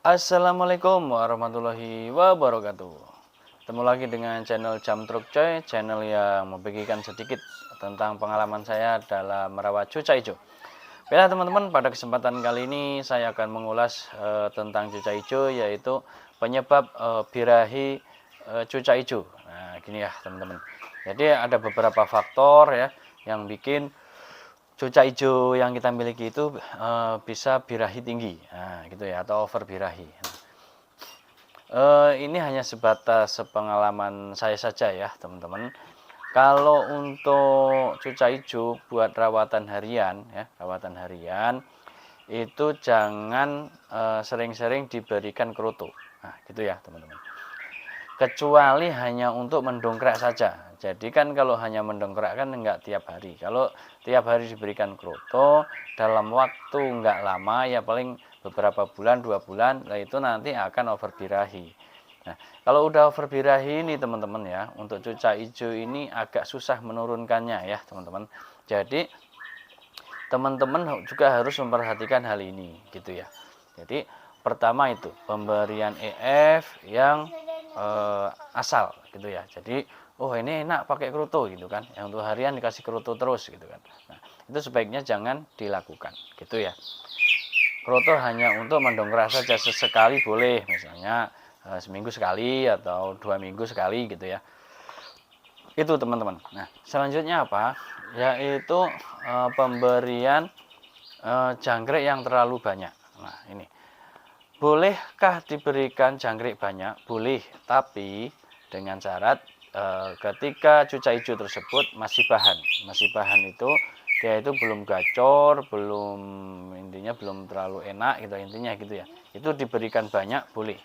Assalamualaikum warahmatullahi wabarakatuh. Ketemu lagi dengan channel Jam Truk Coy, channel yang membagikan sedikit tentang pengalaman saya dalam merawat cuca hijau. Baiklah teman-teman, pada kesempatan kali ini saya akan mengulas tentang cuca hijau, yaitu penyebab birahi cuca hijau. Nah, gini ya teman-teman. Jadi ada beberapa faktor ya yang bikin cuca hijau yang kita miliki itu bisa birahi tinggi, nah, gitu ya, atau over birahi. Ini hanya sebatas pengalaman saya saja ya teman-teman. Kalau untuk cuca hijau buat rawatan harian ya, rawatan harian itu jangan sering-sering diberikan kerutu. Nah, gitu ya teman-teman. Kecuali hanya untuk mendongkrak saja. Jadi kan kalau hanya mendongkrak kan enggak tiap hari. Kalau tiap hari diberikan kroto dalam waktu enggak lama, ya paling beberapa bulan, 2 bulan, nah itu nanti akan over birahi. Nah, kalau udah over birahi ini teman-teman ya, untuk cuca hijau ini agak susah menurunkannya ya teman-teman. Jadi teman-teman juga harus memperhatikan hal ini gitu ya. Jadi pertama itu pemberian EF yang asal gitu ya. Jadi oh ini enak pakai kerutu gitu kan. Yang untuk harian dikasih kerutu terus gitu kan. Nah, itu sebaiknya jangan dilakukan gitu ya. Kerutu hanya untuk mendongkrak saja, sesekali boleh, misalnya seminggu sekali atau 2 minggu sekali gitu ya. Itu teman-teman. Nah, selanjutnya apa? Yaitu pemberian jangkrik yang terlalu banyak. Nah, ini. Bolehkah diberikan jangkrik banyak? Boleh, tapi dengan syarat ketika cuca hijau tersebut masih bahan. Masih bahan itu dia itu belum gacor, belum, intinya belum terlalu enak gitu intinya gitu ya. Itu diberikan banyak boleh.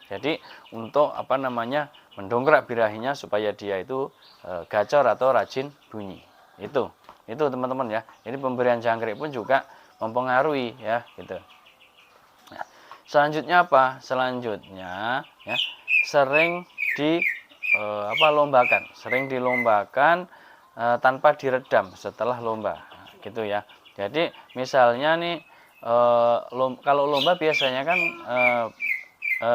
Jadi untuk apa namanya, mendongkrak birahinya supaya dia itu gacor atau rajin bunyi. Itu teman-teman ya. Ini pemberian jangkrik pun juga mempengaruhi ya gitu. Nah, selanjutnya apa? Selanjutnya ya, sering lombakan, sering dilombakan tanpa diredam setelah lomba. Nah, gitu ya. Jadi misalnya nih kalau lomba biasanya kan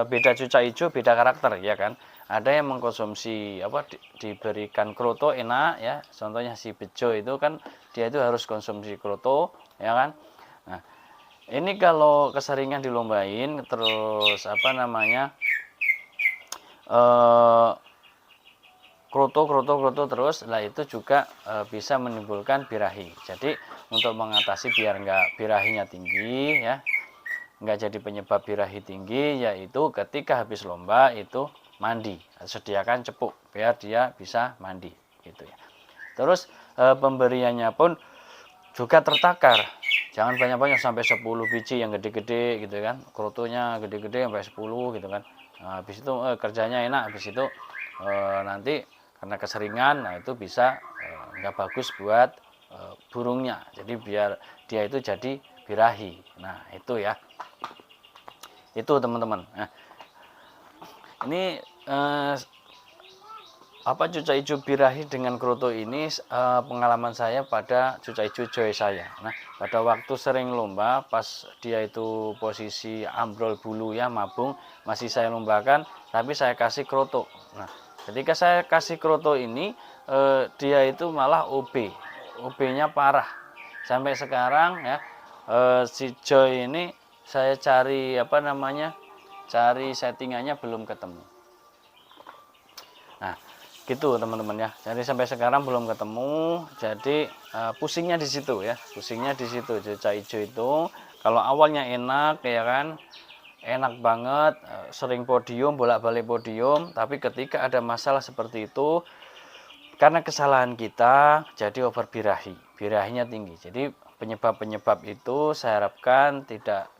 beda cuca hijau, beda karakter ya kan. Ada yang mengkonsumsi diberikan kroto enak ya. Contohnya si bejo itu kan dia itu harus konsumsi kroto ya kan. Nah, ini kalau keseringan dilombain terus kroto terus, lah itu juga bisa menimbulkan birahi. Jadi untuk mengatasi biar enggak birahinya tinggi ya, enggak jadi penyebab birahi tinggi, yaitu ketika habis lomba itu mandi, sediakan cepuk biar dia bisa mandi gitu ya. Terus pemberiannya pun juga tertakar, jangan banyak-banyak sampai 10 biji yang gede-gede gitu kan, krotonya gede-gede sampai 10 gitu kan. Nah, habis itu kerjanya enak, habis itu nanti karena keseringan, nah itu bisa nggak bagus buat burungnya, jadi biar dia itu jadi birahi. Nah itu ya, itu teman-teman. Nah, ini cuca hijau birahi dengan kroto ini pengalaman saya pada cuca hijau joy saya. Nah, pada waktu sering lomba, pas dia itu posisi ambrol bulu ya, mabung, masih saya lombakan, tapi saya kasih kroto. Nah, ketika saya kasih kroto ini dia itu malah OB-nya parah. Sampai sekarang ya si Joy ini saya cari cari settingannya belum ketemu. Nah, gitu teman-teman ya. Jadi sampai sekarang belum ketemu. Jadi pusingnya di situ ya. Pusingnya di situ. Cuca hijau itu kalau awalnya enak ya kan, enak banget, sering podium, bolak-balik podium, tapi ketika ada masalah seperti itu karena kesalahan kita jadi over birahi. Birahinya tinggi. Jadi penyebab-penyebab itu saya harapkan tidak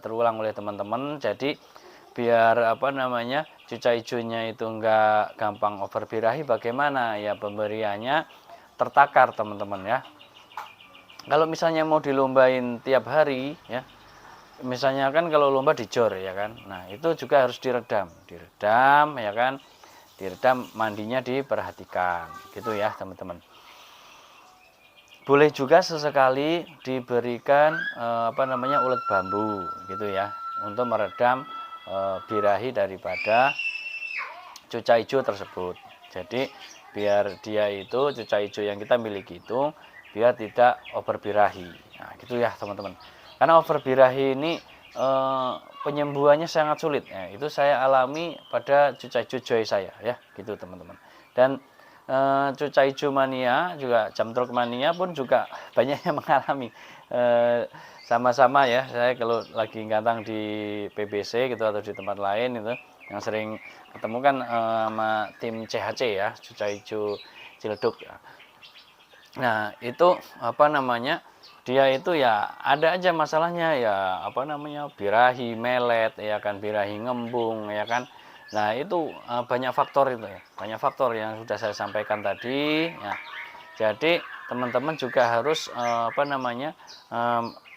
terulang oleh teman-teman. Jadi biar cuca hijaunya itu enggak gampang over birahi, bagaimana ya, pemberiannya tertakar teman-teman ya. Kalau misalnya mau dilombain tiap hari ya, misalnya kan kalau lomba di jor ya kan, nah itu juga harus diredam ya kan, diredam, mandinya diperhatikan gitu ya teman-teman. Boleh juga sesekali diberikan ulet bambu gitu ya. untuk meredam birahi daripada cuca hijau tersebut. Jadi biar dia itu cuca hijau yang kita miliki itu biar tidak over birahi. Nah, gitu ya teman-teman. Karena over birahi ini penyembuhannya sangat sulit. Nah, itu saya alami pada cuca hijau joy saya ya, gitu teman-teman. Dan cuca hijau mania juga jamtruk mania pun juga banyak yang mengalami sama-sama ya. Saya kalau lagi ngantang di PBC gitu atau di tempat lain itu yang sering ketemu kan sama tim CHC ya, cuca hijau Ciledug. Nah itu apa namanya, dia itu ya ada aja masalahnya ya, apa namanya, birahi melet ya kan, birahi ngembung ya kan. Nah itu banyak faktor itu ya, banyak faktor yang sudah saya sampaikan tadi ya. Jadi teman-teman juga harus apa namanya,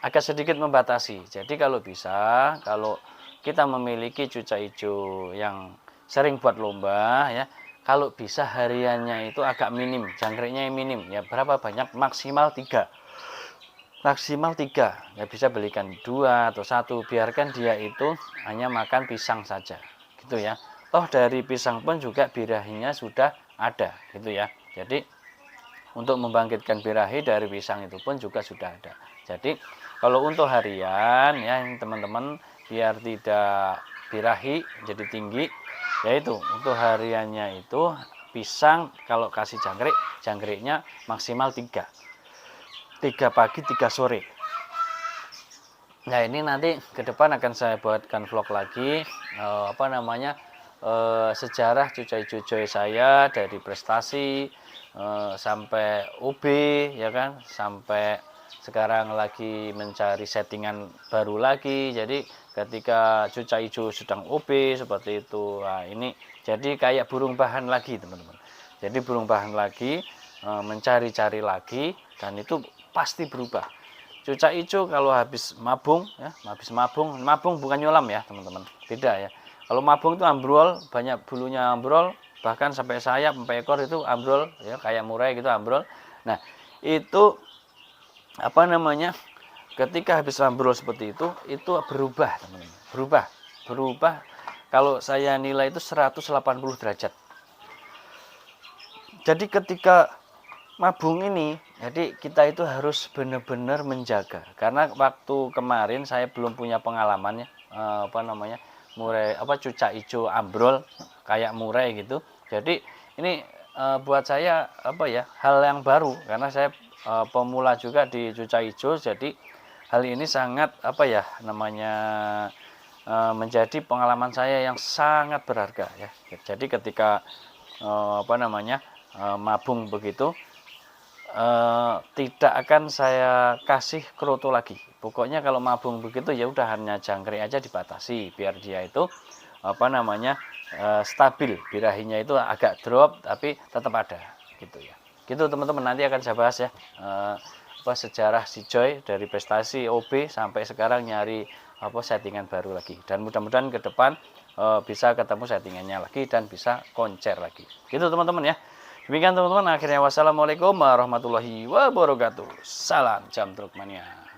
agak sedikit membatasi. Jadi kalau bisa, kalau kita memiliki cuca hijau yang sering buat lomba ya, kalau bisa hariannya itu agak minim, jangkriknya yang minim ya, berapa banyak, maksimal 3, nggak bisa belikan 2 atau 1, biarkan dia itu hanya makan pisang saja gitu ya. Toh dari pisang pun juga birahinya sudah ada gitu ya. Jadi untuk membangkitkan birahi dari pisang itu pun juga sudah ada. Jadi kalau untuk harian ya teman-teman, biar tidak birahi jadi tinggi, yaitu untuk hariannya itu pisang kalau kasih jangkrik, jangkriknya maksimal 3 pagi 3 sore. Nah ini nanti ke depan akan saya buatkan vlog lagi apa namanya, sejarah cuca hijau joy saya dari prestasi sampai UB ya kan, sampai sekarang lagi mencari settingan baru lagi. Jadi ketika cuca hijau sedang OB seperti itu, nah ini jadi kayak burung bahan lagi teman-teman. Jadi burung bahan lagi, mencari-cari lagi, dan itu pasti berubah. Cuca hijau kalau habis mabung ya, mabung bukan nyolam ya teman-teman, beda ya. Kalau mabung itu ambrol, banyak bulunya ambrol, bahkan sampai sayap, sampai ekor itu ambrol ya, kayak murai gitu ambrol. Nah itu apa namanya, ketika habis ambrol seperti itu berubah teman-teman, berubah. Kalau saya nilai itu 180 derajat. Jadi ketika mabung ini, jadi kita itu harus benar-benar menjaga. Karena waktu kemarin saya belum punya pengalamannya apa namanya, murai apa, cuca hijau ambrol kayak murai gitu. Jadi ini buat saya apa ya, hal yang baru, karena saya pemula juga di cuca hijau. Jadi hal ini sangat apa ya namanya, menjadi pengalaman saya yang sangat berharga ya. Jadi ketika apa namanya, mabung begitu, tidak akan saya kasih kroto lagi. Pokoknya kalau mabung begitu ya udah, hanya jangkrik aja dibatasi biar dia itu apa namanya, stabil, birahinya itu agak drop tapi tetap ada gitu ya. Gitu teman-teman, nanti akan saya bahas ya apa sejarah si Joy dari prestasi OB sampai sekarang nyari apa settingan baru lagi, dan mudah-mudahan ke depan bisa ketemu settingannya lagi dan bisa konser lagi. Gitu teman-teman ya. Demikian teman-teman, akhirnya wassalamualaikum warahmatullahi wabarakatuh. Salam Jamtruk Mania.